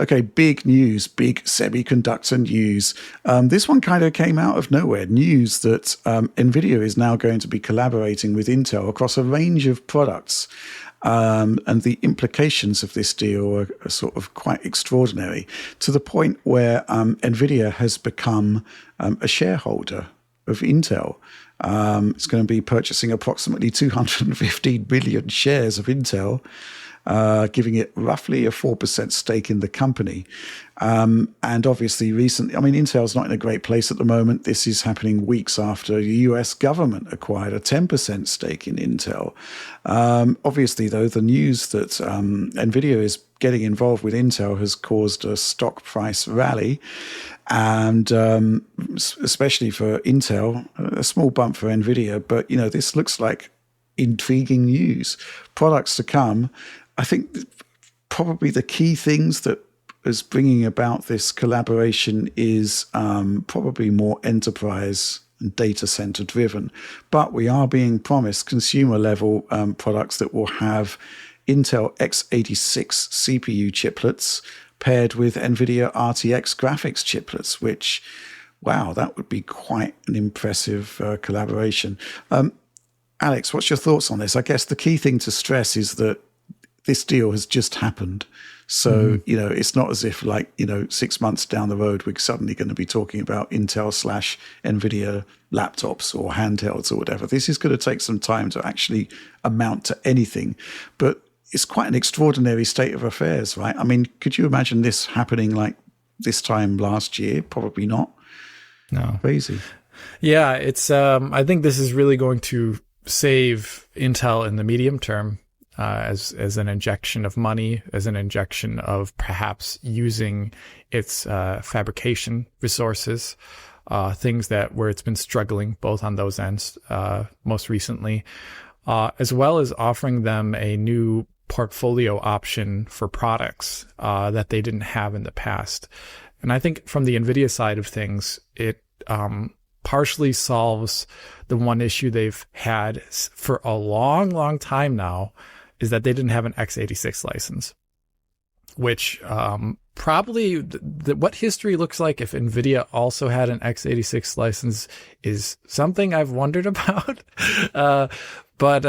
Okay, big news, big semiconductor news. This one kind of came out of nowhere. News that Nvidia is now going to be collaborating with Intel across a range of products. And the implications of this deal are sort of quite extraordinary, to the point where Nvidia has become a shareholder of Intel. It's going to be purchasing approximately 215 million shares of Intel, giving it roughly a 4% stake in the company. And obviously recently, I mean, Intel's not in a great place at the moment. This is happening weeks after the US government acquired a 10% stake in Intel. Obviously, though, the news that Nvidia is getting involved with Intel has caused a stock price rally. And especially for Intel, a small bump for Nvidia. But, you know, this looks like intriguing news. Products to come. I think probably the key things that is bringing about this collaboration is probably more enterprise and data center driven. But we are being promised consumer level products that will have Intel x86 CPU chiplets paired with NVIDIA RTX graphics chiplets, which, wow, that would be quite an impressive collaboration. Alex, what's your thoughts on this? I guess the key thing to stress is that this deal has just happened. So, you know, it's not as if 6 months down the road, we're suddenly going to be talking about Intel / NVIDIA laptops or handhelds or whatever. This is going to take some time to actually amount to anything. But it's quite an extraordinary state of affairs, right? I mean, could you imagine this happening like this time last year? Probably not. No. Crazy. Yeah, it's. I think this is really going to save Intel in the medium term. As an injection of money, as an injection of perhaps using its fabrication resources, things where it's been struggling both on those ends most recently, as well as offering them a new portfolio option for products that they didn't have in the past. And I think from the NVIDIA side of things, it partially solves the one issue they've had for a long, long time now, is that they didn't have an x86 license, which probably what history looks like if NVIDIA also had an x86 license is something I've wondered about. But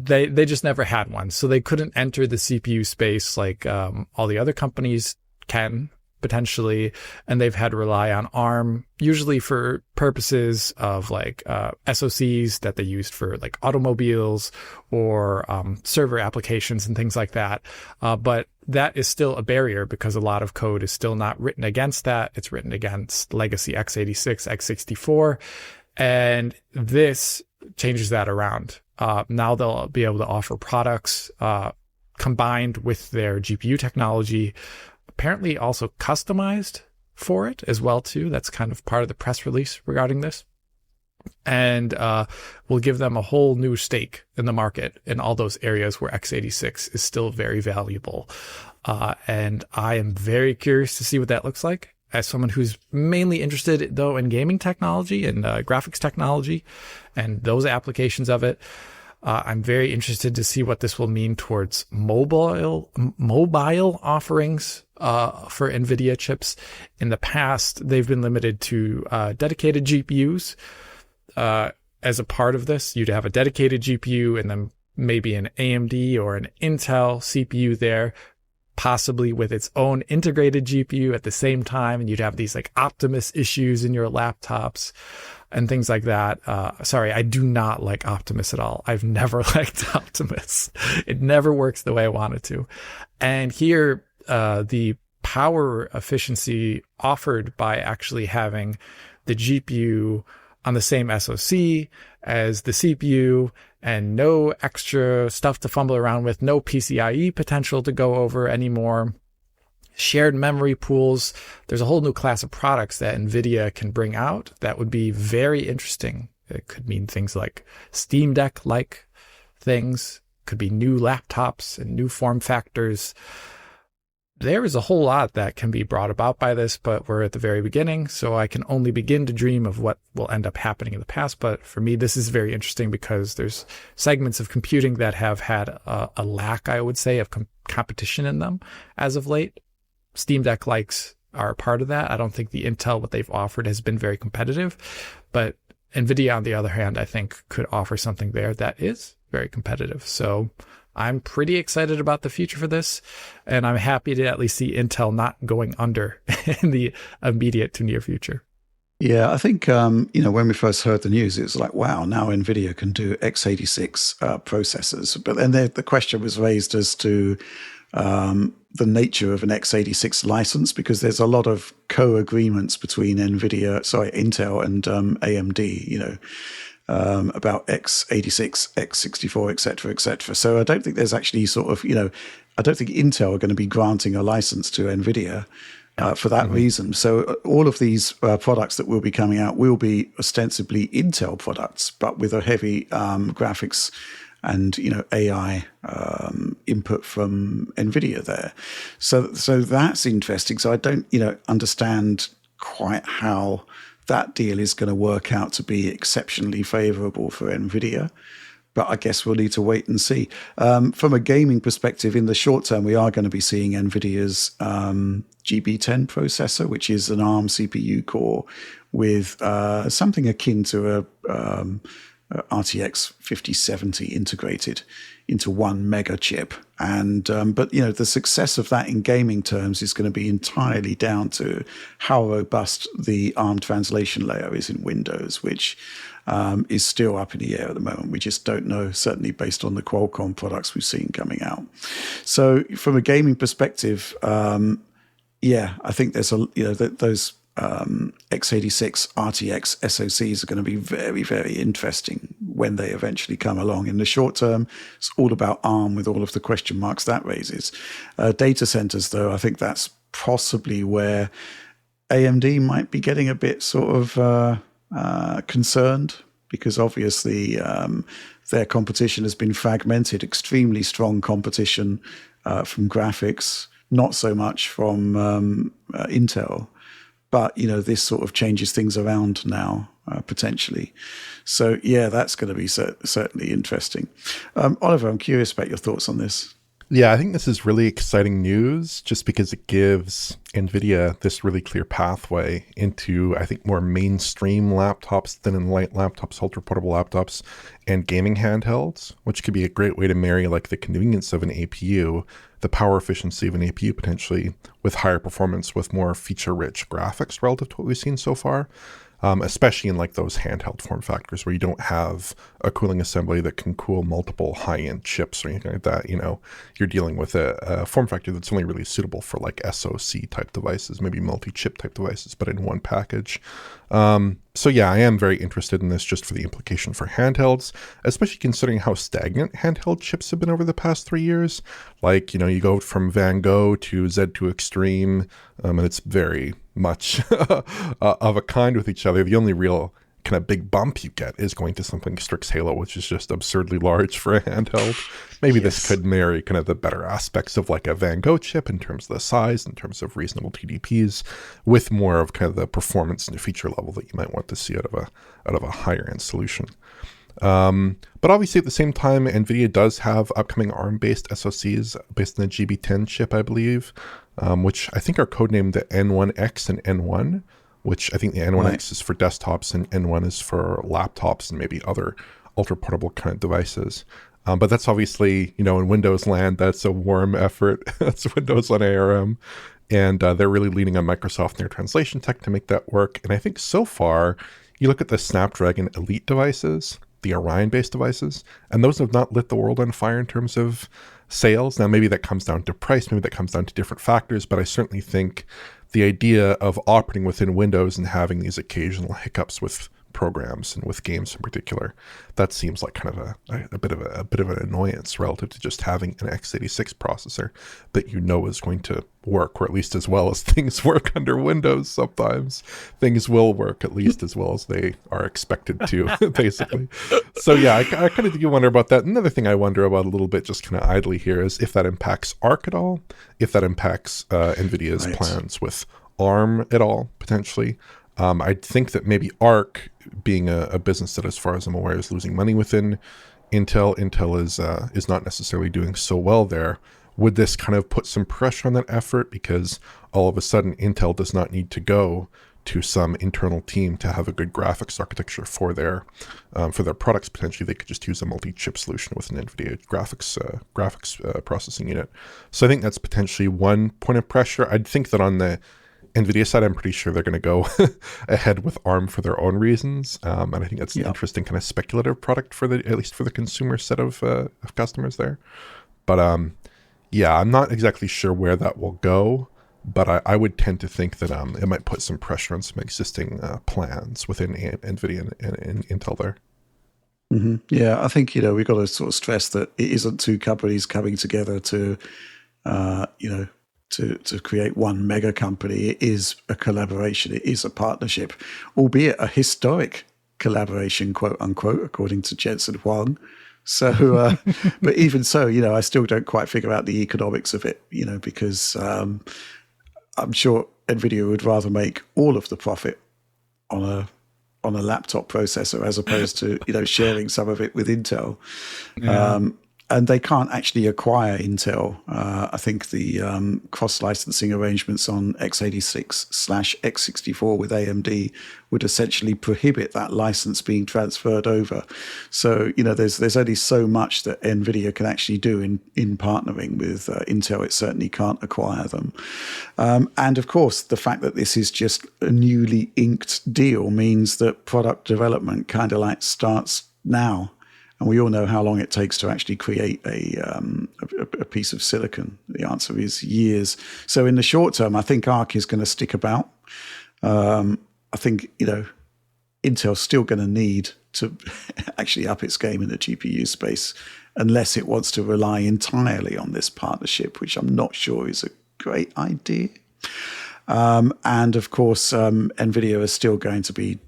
they just never had one. So they couldn't enter the CPU space like all the other companies can potentially, and they've had to rely on ARM, usually for purposes of like SoCs that they used for like automobiles or server applications and things like that. But that is still a barrier because a lot of code is still not written against that. It's written against legacy x86, x64, and this changes that around. Now they'll be able to offer products combined with their GPU technology, apparently also customized for it as well too. That's kind of part of the press release regarding this. And will give them a whole new stake in the market in all those areas where x86 is still very valuable. And I am very curious to see what that looks like. As someone who's mainly interested, though, in gaming technology and graphics technology and those applications of it, I'm very interested to see what this will mean towards mobile offerings for NVIDIA chips. In the past, they've been limited to dedicated GPUs. As a part of this, you'd have a dedicated GPU and then maybe an AMD or an Intel CPU there, possibly with its own integrated GPU at the same time. And you'd have these like Optimus issues in your laptops and things like that. Sorry, I do not like Optimus at all. I've never liked Optimus. It never works the way I want it to. And here, the power efficiency offered by actually having the GPU on the same SoC as the CPU and no extra stuff to fumble around with, no PCIe potential to go over anymore, shared memory pools. There's a whole new class of products that NVIDIA can bring out that would be very interesting. It could mean things like Steam Deck-like things, could be new laptops and new form factors. There is a whole lot that can be brought about by this, but we're at the very beginning, so I can only begin to dream of what will end up happening in the past. But for me, this is very interesting because there's segments of computing that have had a lack, I would say, of competition in them as of late. Steam Deck likes are a part of that. I don't think the Intel, what they've offered, has been very competitive, but Nvidia, on the other hand, I think could offer something there that is very competitive. So I'm pretty excited about the future for this, and I'm happy to at least see Intel not going under in the immediate to near future. Yeah, I think, when we first heard the news, it was like, wow, now NVIDIA can do x86 processors. But then the question was raised as to the nature of an x86 license, because there's a lot of co-agreements between Intel and AMD, about x86, x64, et cetera, et cetera. So I don't think there's actually I don't think Intel are going to be granting a license to NVIDIA for that reason. So all of these products that will be coming out will be ostensibly Intel products, but with a heavy graphics and AI input from NVIDIA there. So that's interesting. So I don't understand quite how that deal is going to work out to be exceptionally favorable for NVIDIA. But I guess we'll need to wait and see. From a gaming perspective, in the short term, we are going to be seeing NVIDIA's GB10 processor, which is an ARM CPU core with something akin to a RTX 5070 integrated into one mega chip. And but the success of that in gaming terms is going to be entirely down to how robust the ARM translation layer is in Windows, which is still up in the air at the moment. We just don't know, certainly based on the Qualcomm products we've seen coming out. So from a gaming perspective, I think there's those x86 RTX SoCs are going to be very, very interesting when they eventually come along. In the short term, it's all about ARM with all of the question marks that raises. Data centers, though, I think that's possibly where AMD might be getting a bit sort of concerned, because obviously their competition has been fragmented, extremely strong competition from graphics, not so much from Intel. But, this sort of changes things around now, potentially. So, yeah, that's going to be certainly interesting. Oliver, I'm curious about your thoughts on this. Yeah, I think this is really exciting news just because it gives NVIDIA this really clear pathway into, I think, more mainstream laptops, thin and light laptops, ultra-portable laptops, and gaming handhelds, which could be a great way to marry like the convenience of an APU, the power efficiency of an APU potentially, with higher performance, with more feature-rich graphics relative to what we've seen so far. Especially in like those handheld form factors where you don't have a cooling assembly that can cool multiple high-end chips or anything like that. You're dealing with a form factor that's only really suitable for like SoC type devices, maybe multi-chip type devices, but in one package. So yeah, I am very interested in this just for the implication for handhelds, especially considering how stagnant handheld chips have been over the past 3 years. Like, you go from Van Gogh to Z2 Extreme, and it's very much of a kind with each other. The only real kind of big bump you get is going to something Strix Halo, which is just absurdly large for a handheld. Maybe this could marry kind of the better aspects of like a Van Gogh chip in terms of the size, in terms of reasonable TDPs, with more of kind of the performance and the feature level that you might want to see out of a higher end solution. But obviously at the same time, NVIDIA does have upcoming ARM-based SoCs based on the GB10 chip, I believe, which I think are codenamed the N1X and N1, which I think the N1X is for desktops and N1 is for laptops and maybe other ultra-portable kind of devices. But that's obviously, in Windows land, that's a warm effort. That's Windows on ARM. And they're really leaning on Microsoft and their translation tech to make that work. And I think so far, you look at the Snapdragon Elite devices, the Orion-based devices, and those have not lit the world on fire in terms of sales. Now, maybe that comes down to price, maybe that comes down to different factors, but I certainly think the idea of operating within Windows and having these occasional hiccups with programs and with games in particular, that seems like kind of a bit of an annoyance relative to just having an x86 processor that is going to work, or at least as well as things work under Windows. Sometimes things will work at least as well as they are expected to, basically. So yeah, I kind of do wonder about that. Another thing I wonder about a little bit, just kind of idly here, is if that impacts ARC at all, if that impacts NVIDIA's plans with ARM at all, potentially. I think that maybe ARC, being a business that, as far as I'm aware, is losing money within Intel is not necessarily doing so well there, would this kind of put some pressure on that effort, because all of a sudden Intel does not need to go to some internal team to have a good graphics architecture for their products? Potentially, they could just use a multi-chip solution with an Nvidia graphics processing unit. So I think that's potentially one point of pressure. I'd think that on the Nvidia side, I'm pretty sure they're going to go ahead with ARM for their own reasons, and I think that's an interesting kind of speculative product for at least for the consumer set of customers there. But yeah, I'm not exactly sure where that will go, but I would tend to think that it might put some pressure on some existing plans within Nvidia and Intel there. Mm-hmm. Yeah, I think we've got to sort of stress that it isn't two companies coming together to to create one mega company. It is a collaboration. It is a partnership, albeit a historic collaboration, quote unquote, according to Jensen Huang. So, but even so, I still don't quite figure out the economics of it, because I'm sure Nvidia would rather make all of the profit on a laptop processor as opposed to sharing some of it with Intel. Yeah. And they can't actually acquire Intel. I think the cross-licensing arrangements on x86/x64 with AMD would essentially prohibit that license being transferred over. So, there's only so much that NVIDIA can actually do in partnering with Intel. It certainly can't acquire them. And of course, the fact that this is just a newly inked deal means that product development kind of like starts now. And we all know how long it takes to actually create a piece of silicon. The answer is years. So in the short term, I think ARC is going to stick about. I think, Intel's still going to need to actually up its game in the GPU space, unless it wants to rely entirely on this partnership, which I'm not sure is a great idea. And of course, NVIDIA is still going to be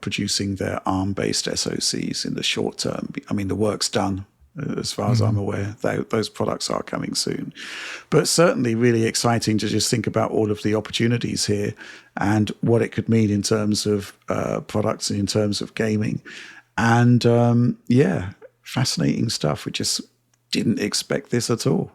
producing their ARM-based SoCs in the short term. I mean, the work's done, as far as I'm aware. Those products are coming soon. But certainly really exciting to just think about all of the opportunities here and what it could mean in terms of products and in terms of gaming. And fascinating stuff. We just didn't expect this at all.